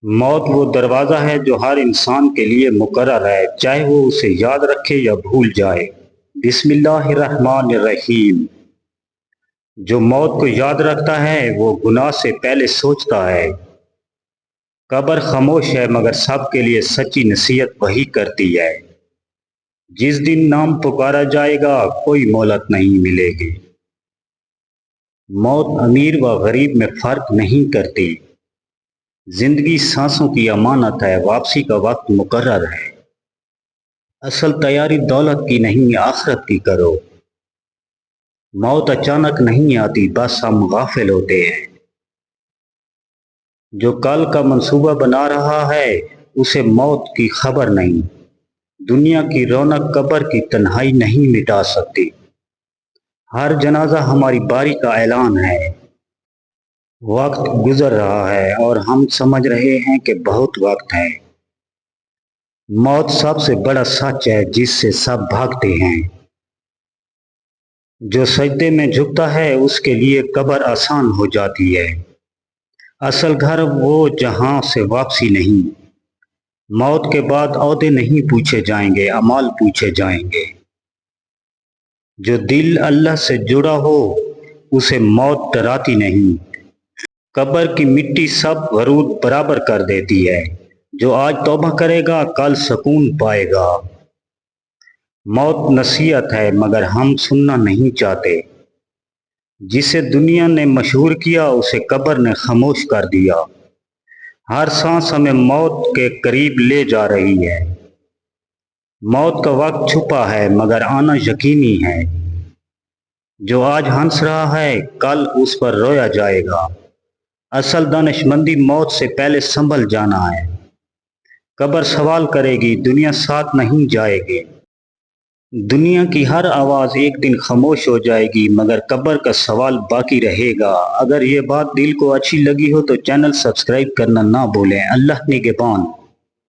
موت وہ دروازہ ہے جو ہر انسان کے لیے مقرر ہے، چاہے وہ اسے یاد رکھے یا بھول جائے۔ بسم اللہ الرحمن الرحیم۔ جو موت کو یاد رکھتا ہے وہ گناہ سے پہلے سوچتا ہے۔ قبر خاموش ہے مگر سب کے لیے سچی نصیحت وہی کرتی ہے۔ جس دن نام پکارا جائے گا کوئی مہلت نہیں ملے گی۔ موت امیر و غریب میں فرق نہیں کرتی۔ زندگی سانسوں کی امانت ہے، واپسی کا وقت مقرر ہے۔ اصل تیاری دولت کی نہیں آخرت کی کرو۔ موت اچانک نہیں آتی، بس ہم غافل ہوتے ہیں۔ جو کل کا منصوبہ بنا رہا ہے اسے موت کی خبر نہیں۔ دنیا کی رونق قبر کی تنہائی نہیں مٹا سکتی۔ ہر جنازہ ہماری باری کا اعلان ہے۔ وقت گزر رہا ہے اور ہم سمجھ رہے ہیں کہ بہت وقت ہے۔ موت سب سے بڑا سچ ہے جس سے سب بھاگتے ہیں۔ جو سجدے میں جھکتا ہے اس کے لیے قبر آسان ہو جاتی ہے۔ اصل گھر وہ جہاں سے واپسی نہیں۔ موت کے بعد عہدے نہیں پوچھے جائیں گے، اعمال پوچھے جائیں گے۔ جو دل اللہ سے جڑا ہو اسے موت ڈراتی نہیں۔ قبر کی مٹی سب غرور برابر کر دیتی ہے۔ جو آج توبہ کرے گا کل سکون پائے گا۔ موت نصیحت ہے مگر ہم سننا نہیں چاہتے۔ جسے دنیا نے مشہور کیا اسے قبر نے خاموش کر دیا۔ ہر سانس ہمیں موت کے قریب لے جا رہی ہے۔ موت کا وقت چھپا ہے مگر آنا یقینی ہے۔ جو آج ہنس رہا ہے کل اس پر رویا جائے گا۔ اصل دانش مندی موت سے پہلے سنبھل جانا ہے۔ قبر سوال کرے گی، دنیا ساتھ نہیں جائے گی۔ دنیا کی ہر آواز ایک دن خاموش ہو جائے گی مگر قبر کا سوال باقی رہے گا۔ اگر یہ بات دل کو اچھی لگی ہو تو چینل سبسکرائب کرنا نہ بھولیں۔ اللہ نگہبان۔